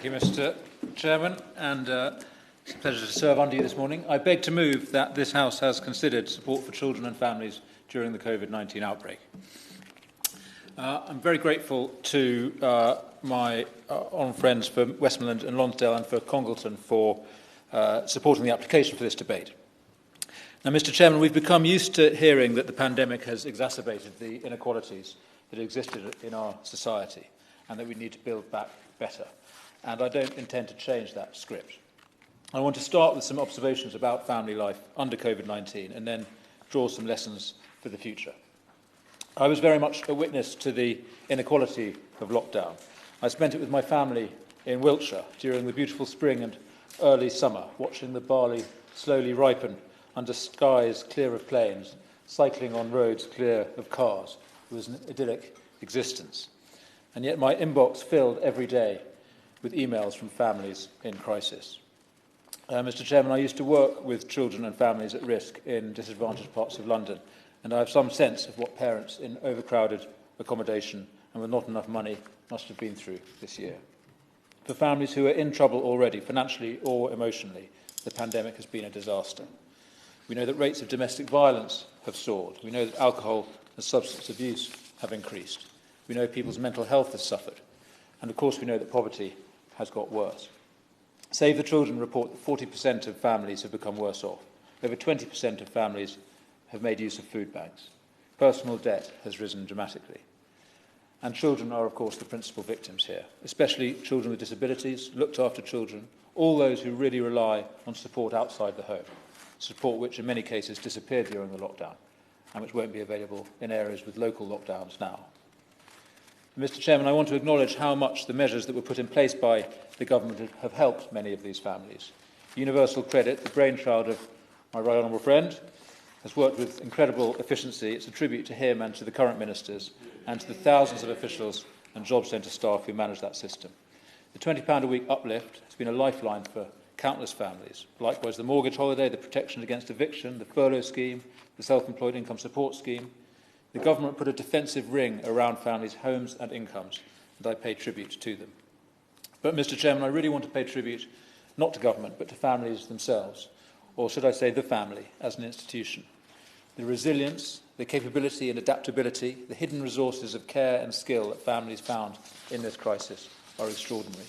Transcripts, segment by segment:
Thank you, Mr. Chairman, and it's a pleasure to serve under you this morning. I beg to move that this House has considered support for children and families during the COVID-19 outbreak. I'm very grateful to my honourable friends for Westmoreland and Lonsdale and for Congleton for supporting the application for this debate. Now, Mr. Chairman, we've become used to hearing that the pandemic has exacerbated the inequalities that existed in our society and that we need to build back better. And I don't intend to change that script. I want to start with some observations about family life under COVID-19 and then draw some lessons for the future. I was very much a witness to the inequality of lockdown. I spent it with my family in Wiltshire during the beautiful spring and early summer, watching the barley slowly ripen under skies clear of planes, cycling on roads clear of cars. It was an idyllic existence. And yet my inbox filled every day with emails from families in crisis. Mr. Chairman, I used to work with children and families at risk in disadvantaged parts of London, and I have some sense of what parents in overcrowded accommodation and with not enough money must have been through this year. For families who are in trouble already, financially or emotionally, the pandemic has been a disaster. We know that rates of domestic violence have soared. We know that alcohol and substance abuse have increased. We know people's mental health has suffered. And of course, we know that poverty has got worse. Save the Children report that 40% of families have become worse off. Over 20% of families have made use of food banks. Personal debt has risen dramatically. And children are, of course, the principal victims here, especially children with disabilities, looked after children, all those who really rely on support outside the home, support which in many cases disappeared during the lockdown and which won't be available in areas with local lockdowns now. Mr. Chairman, I want to acknowledge how much the measures that were put in place by the government have helped many of these families. Universal credit, the brainchild of my right honourable friend, has worked with incredible efficiency. It's a tribute to him and to the current ministers and to the thousands of officials and job centre staff who manage that system. The £20 a week uplift has been a lifeline for countless families. Likewise, the mortgage holiday, the protection against eviction, the furlough scheme, the self-employed income support scheme. The government put a defensive ring around families' homes and incomes, and I pay tribute to them. But, Mr. Chairman, I really want to pay tribute not to government, but to families themselves, or should I say the family as an institution. The resilience, the capability and adaptability, the hidden resources of care and skill that families found in this crisis are extraordinary.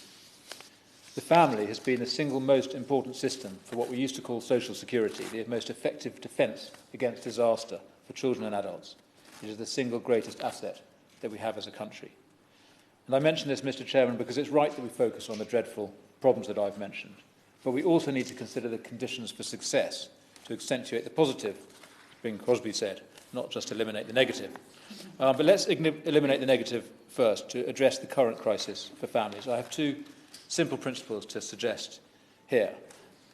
The family has been the single most important system for what we used to call social security, the most effective defence against disaster for children and adults. It is the single greatest asset that we have as a country. And I mention this, Mr. Chairman, because it's right that we focus on the dreadful problems that I've mentioned. But we also need to consider the conditions for success to accentuate the positive, as Bing Crosby said, not just eliminate the negative. But let's eliminate the negative first to address the current crisis for families. I have two simple principles to suggest here.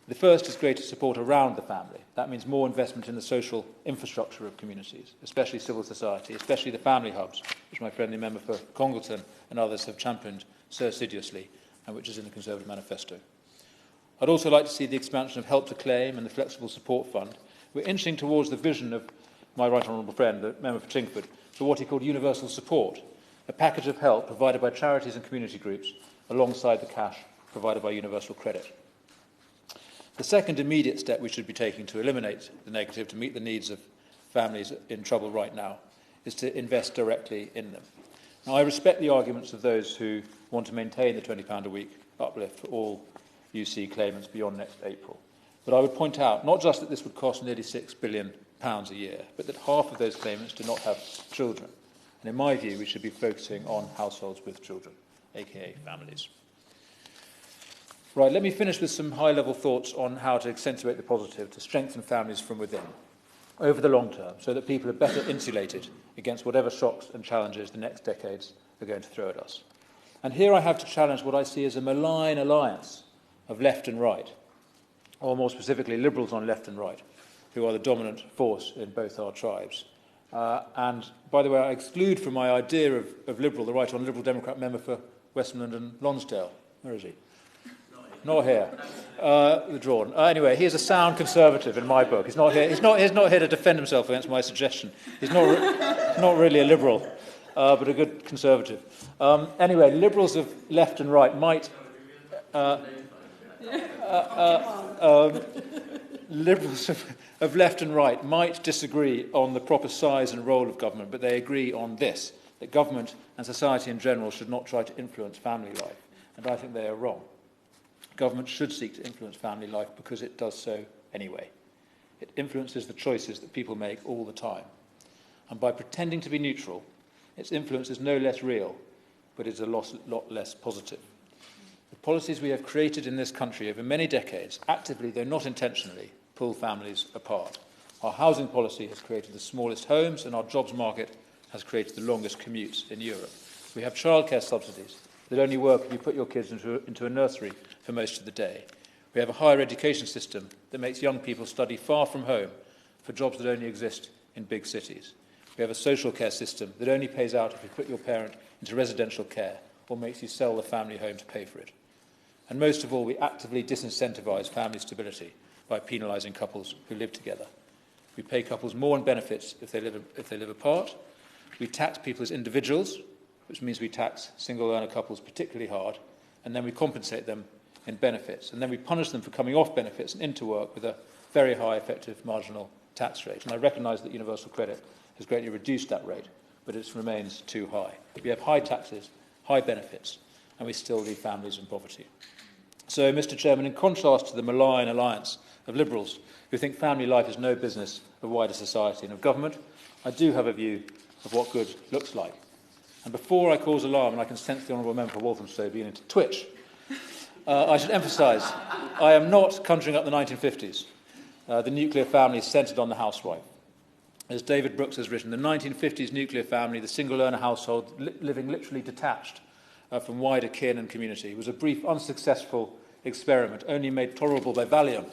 The first is greater support around the family. That means more investment in the social infrastructure of communities, especially civil society, especially the family hubs, which my friendly member for Congleton and others have championed so assiduously, and which is in the Conservative manifesto. I'd also like to see the expansion of Help to Claim and the Flexible Support Fund. We're inching towards the vision of my right honourable friend, the member for Chingford, for what he called universal support, a package of help provided by charities and community groups alongside the cash provided by universal credit. The second immediate step we should be taking to eliminate the negative, to meet the needs of families in trouble right now, is to invest directly in them. Now, I respect the arguments of those who want to maintain the £20 a week uplift for all UC claimants beyond next April. But I would point out not just that this would cost nearly £6 billion a year, but that half of those claimants do not have children. And in my view, we should be focusing on households with children, aka families. Right, let me finish with some high-level thoughts on how to accentuate the positive, to strengthen families from within, over the long term, so that people are better insulated against whatever shocks and challenges the next decades are going to throw at us. And here I have to challenge what I see as a malign alliance of left and right, or more specifically, liberals on left and right, who are the dominant force in both our tribes. And, by the way, I exclude from my idea of liberal the right honourable Liberal Democrat member for Westmoreland and Lonsdale. Where is he? Not here. Withdrawn. Anyway, he is a sound conservative in my book. He's not here. He's not here to defend himself against my suggestion. He's not really a liberal, but a good conservative. Anyway, liberals of left and right might Liberals of left and right might disagree on the proper size and role of government, but they agree on this, that government and society in general should not try to influence family life. And I think they are wrong. Government should seek to influence family life because it does so anyway. It influences the choices that people make all the time. And by pretending to be neutral, its influence is no less real, but is a lot less positive. The policies we have created in this country over many decades, actively, though not intentionally, pull families apart. Our housing policy has created the smallest homes, and our jobs market has created the longest commutes in Europe. We have childcare subsidies that only work if you put your kids into a nursery for most of the day. We have a higher education system that makes young people study far from home for jobs that only exist in big cities. We have a social care system that only pays out if you put your parent into residential care or makes you sell the family home to pay for it. And most of all, we actively disincentivise family stability by penalising couples who live together. We pay couples more in benefits if they live apart. We tax people as individuals, which means we tax single-earner couples particularly hard, and then we compensate them in benefits. And then we punish them for coming off benefits and into work with a very high effective marginal tax rate. And I recognise that universal credit has greatly reduced that rate, but it remains too high. We have high taxes, high benefits, and we still leave families in poverty. So, Mr. Chairman, in contrast to the malign alliance of Liberals who think family life is no business of wider society and of government, I do have a view of what good looks like. And before I cause alarm, and I can sense the Honourable Member for Walthamstow beginning to twitch, I should emphasise I am not conjuring up the 1950s. The nuclear family is centred on the housewife. As David Brooks has written, the 1950s nuclear family, the single-earner household living literally detached from wider kin and community, was a brief, unsuccessful experiment, only made tolerable by Valium.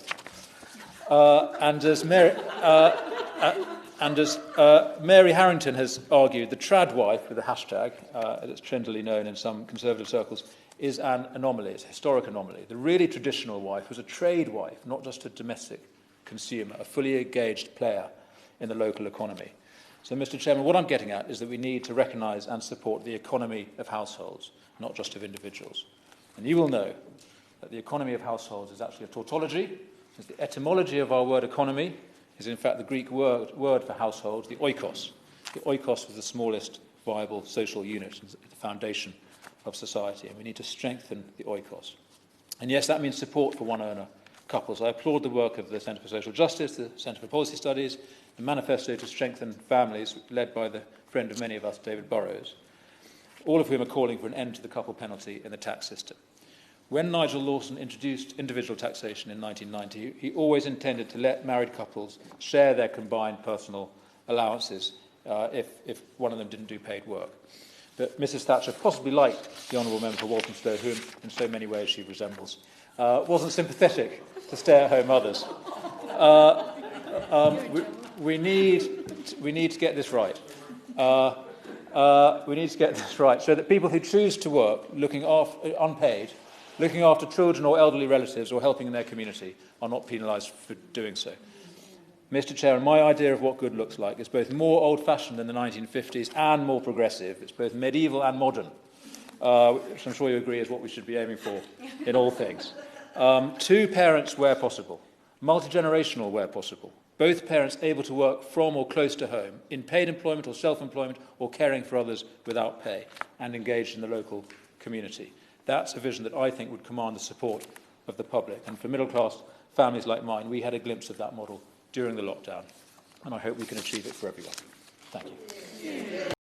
Mary Harrington has argued, the trad wife, with a hashtag, as it's trendily known in some conservative circles, is an anomaly. It's a historic anomaly. The really traditional wife was a trade wife, not just a domestic consumer, a fully engaged player in the local economy. So, Mr. Chairman, what I'm getting at is that we need to recognise and support the economy of households, not just of individuals. And you will know that the economy of households is actually a tautology. The etymology of our word economy is in fact the Greek word for household, the oikos. The oikos was the smallest viable social unit, the foundation of society, and we need to strengthen the oikos. And yes, that means support for one-earner couples. I applaud the work of the Centre for Social Justice, the Centre for Policy Studies, the Manifesto to Strengthen Families, led by the friend of many of us, David Burrows, all of whom are calling for an end to the couple penalty in the tax system. When Nigel Lawson introduced individual taxation in 1990, he always intended to let married couples share their combined personal allowances if one of them didn't do paid work. But Mrs Thatcher, possibly like the Honourable Member for Walthamstow, whom in so many ways she resembles, wasn't sympathetic to stay-at-home mothers. We need to get this right. We need to get this right so that people who choose to work, unpaid, looking after children or elderly relatives or helping in their community, are not penalised for doing so. Mr. Chairman, my idea of what good looks like is both more old-fashioned than the 1950s and more progressive. It's both medieval and modern, which I'm sure you agree is what we should be aiming for in all things. Two parents where possible, multi-generational where possible, both parents able to work from or close to home, in paid employment or self-employment or caring for others without pay, and engaged in the local community. That's a vision that I think would command the support of the public. And for middle-class families like mine, we had a glimpse of that model during the lockdown, and I hope we can achieve it for everyone. Thank you.